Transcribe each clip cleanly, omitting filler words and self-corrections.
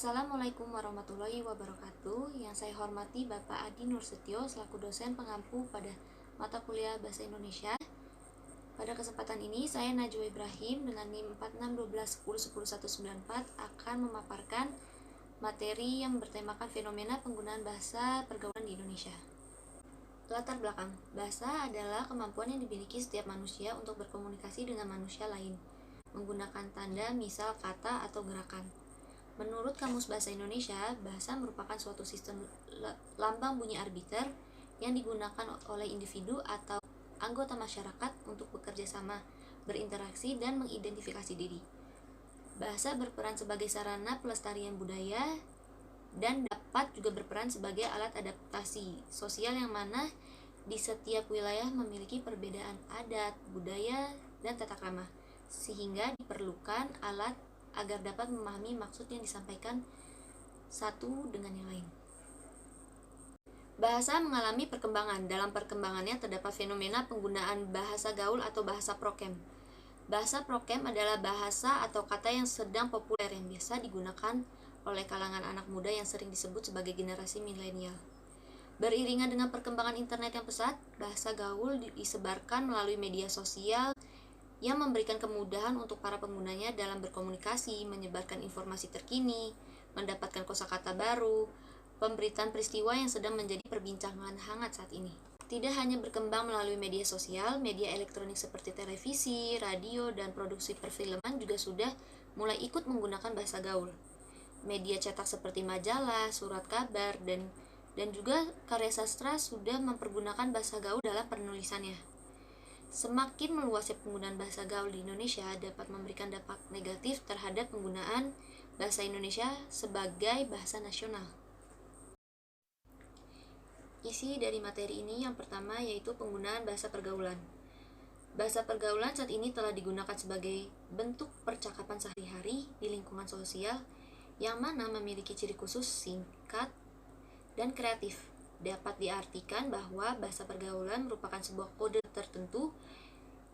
Assalamualaikum warahmatullahi wabarakatuh. Yang saya hormati Bapak Adi Nursetyo selaku dosen pengampu pada mata kuliah Bahasa Indonesia. Pada kesempatan ini saya Najwa Ibrahim dengan NIM 461210101194 akan memaparkan materi yang bertemakan fenomena penggunaan bahasa pergaulan di Indonesia. Latar belakang, bahasa adalah kemampuan yang dimiliki setiap manusia untuk berkomunikasi dengan manusia lain menggunakan tanda, misal kata atau gerakan. Menurut Kamus Bahasa Indonesia, bahasa merupakan suatu sistem lambang bunyi arbiter yang digunakan oleh individu atau anggota masyarakat untuk bekerja sama, berinteraksi, dan mengidentifikasi diri. Bahasa berperan sebagai sarana pelestarian budaya dan dapat juga berperan sebagai alat adaptasi sosial yang mana di setiap wilayah memiliki perbedaan adat, budaya, dan tata krama, sehingga diperlukan alat agar dapat memahami maksud yang disampaikan satu dengan yang lain. Bahasa mengalami perkembangan. Dalam perkembangannya terdapat fenomena penggunaan bahasa gaul atau bahasa prokem. Bahasa prokem adalah bahasa atau kata yang sedang populer yang biasa digunakan oleh kalangan anak muda yang sering disebut sebagai generasi milenial. Beriringan dengan perkembangan internet yang pesat, bahasa gaul disebarkan melalui media sosial yang memberikan kemudahan untuk para penggunanya dalam berkomunikasi, menyebarkan informasi terkini, mendapatkan kosakata baru, pemberitaan peristiwa yang sedang menjadi perbincangan hangat saat ini. Tidak hanya berkembang melalui media sosial, media elektronik seperti televisi, radio, dan produksi perfilman juga sudah mulai ikut menggunakan bahasa gaul. Media cetak seperti majalah, surat kabar, dan juga karya sastra sudah mempergunakan bahasa gaul dalam penulisannya. Semakin meluasnya penggunaan bahasa gaul di Indonesia dapat memberikan dampak negatif terhadap penggunaan bahasa Indonesia sebagai bahasa nasional. Isi dari materi ini yang pertama yaitu penggunaan bahasa pergaulan. Bahasa pergaulan saat ini telah digunakan sebagai bentuk percakapan sehari-hari di lingkungan sosial yang mana memiliki ciri khusus singkat dan kreatif. Dapat diartikan bahwa bahasa pergaulan merupakan sebuah kode tertentu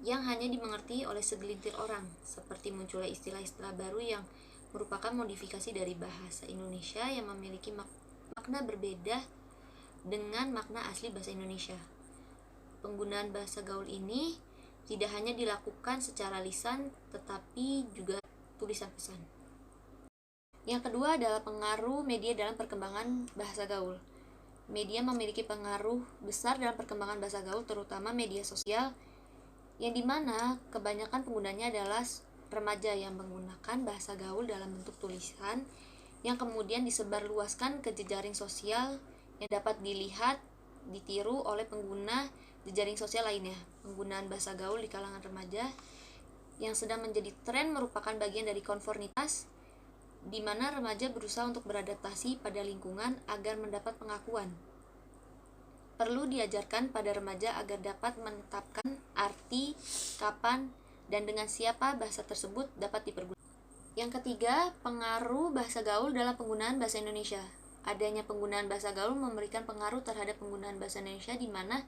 yang hanya dimengerti oleh segelintir orang, seperti munculnya istilah-istilah baru yang merupakan modifikasi dari bahasa Indonesia yang memiliki makna berbeda dengan makna asli bahasa Indonesia. Penggunaan bahasa gaul ini tidak hanya dilakukan secara lisan, tetapi juga tulisan pesan. Yang kedua adalah pengaruh media dalam perkembangan bahasa gaul. Media memiliki pengaruh besar dalam perkembangan bahasa gaul, terutama media sosial, yang dimana kebanyakan penggunanya adalah remaja yang menggunakan bahasa gaul dalam bentuk tulisan yang kemudian disebarluaskan ke jejaring sosial yang dapat dilihat, ditiru oleh pengguna jejaring sosial lainnya. Penggunaan bahasa gaul di kalangan remaja yang sedang menjadi tren merupakan bagian dari konformitas, di mana remaja berusaha untuk beradaptasi pada lingkungan agar mendapat pengakuan. Perlu diajarkan pada remaja agar dapat menetapkan arti, kapan, dan dengan siapa bahasa tersebut dapat dipergunakan. Yang ketiga, pengaruh bahasa gaul dalam penggunaan bahasa Indonesia. Adanya penggunaan bahasa gaul memberikan pengaruh terhadap penggunaan bahasa Indonesia di mana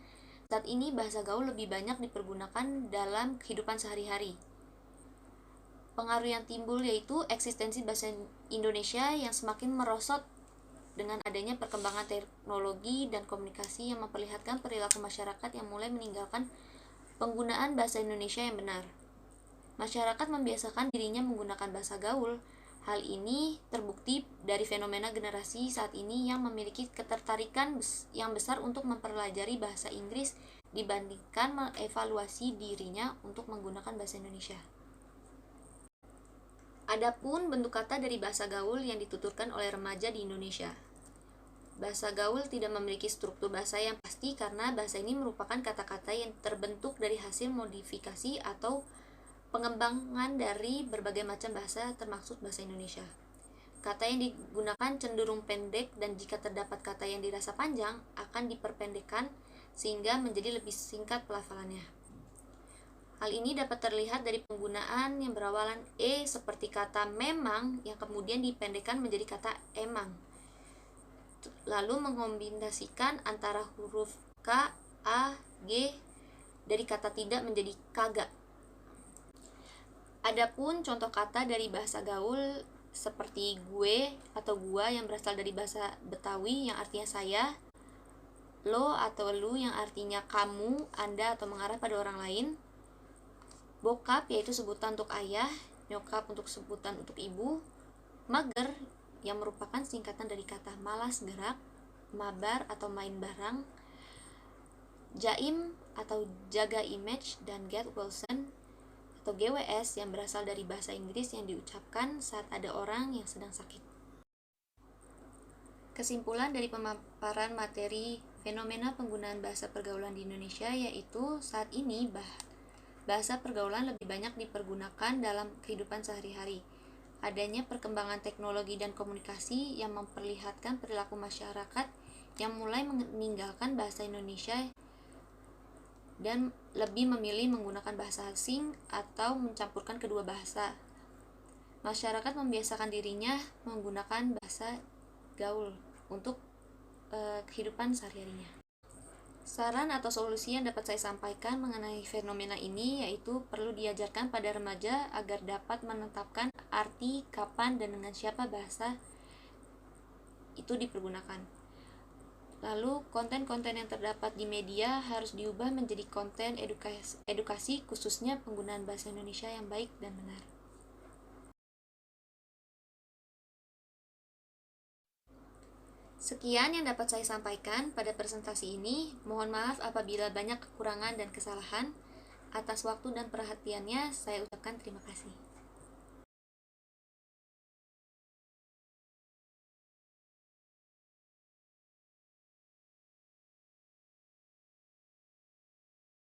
saat ini bahasa gaul lebih banyak dipergunakan dalam kehidupan sehari-hari. Pengaruh yang timbul yaitu eksistensi bahasa Indonesia yang semakin merosot dengan adanya perkembangan teknologi dan komunikasi yang memperlihatkan perilaku masyarakat yang mulai meninggalkan penggunaan bahasa Indonesia yang benar. Masyarakat membiasakan dirinya menggunakan bahasa gaul. Hal ini terbukti dari fenomena generasi saat ini yang memiliki ketertarikan yang besar untuk mempelajari bahasa Inggris dibandingkan mengevaluasi dirinya untuk menggunakan bahasa Indonesia. Adapun bentuk kata dari bahasa gaul yang dituturkan oleh remaja di Indonesia. Bahasa gaul tidak memiliki struktur bahasa yang pasti karena bahasa ini merupakan kata-kata yang terbentuk dari hasil modifikasi atau pengembangan dari berbagai macam bahasa termasuk bahasa Indonesia. Kata yang digunakan cenderung pendek dan jika terdapat kata yang dirasa panjang akan diperpendekkan sehingga menjadi lebih singkat pelafalannya. Hal ini dapat terlihat dari penggunaan yang berawalan e seperti kata memang yang kemudian dipendekkan menjadi kata emang. Lalu mengombinasikan antara huruf K, A, G dari kata tidak menjadi kagak. Adapun contoh kata dari bahasa gaul seperti gue atau gua yang berasal dari bahasa Betawi yang artinya saya, lo atau lu yang artinya kamu, anda atau mengarah pada orang lain, bokap yaitu sebutan untuk ayah, nyokap untuk sebutan untuk ibu, mager yang merupakan singkatan dari kata malas gerak, mabar atau main barang, jaim atau jaga image, dan get well soon atau GWS yang berasal dari bahasa Inggris yang diucapkan saat ada orang yang sedang sakit. Kesimpulan dari pemaparan materi fenomena penggunaan bahasa pergaulan di Indonesia yaitu saat ini bahasa pergaulan lebih banyak dipergunakan dalam kehidupan sehari-hari. Adanya perkembangan teknologi dan komunikasi yang memperlihatkan perilaku masyarakat yang mulai meninggalkan bahasa Indonesia dan lebih memilih menggunakan bahasa asing atau mencampurkan kedua bahasa. Masyarakat membiasakan dirinya menggunakan bahasa gaul untuk kehidupan sehari-harinya. Saran atau solusi yang dapat saya sampaikan mengenai fenomena ini yaitu perlu diajarkan pada remaja agar dapat menetapkan arti, kapan, dan dengan siapa bahasa itu dipergunakan. Lalu, konten-konten yang terdapat di media harus diubah menjadi konten edukasi khususnya penggunaan bahasa Indonesia yang baik dan benar. Sekian yang dapat saya sampaikan pada presentasi ini. Mohon maaf apabila banyak kekurangan dan kesalahan. Atas waktu dan perhatiannya, saya ucapkan terima kasih.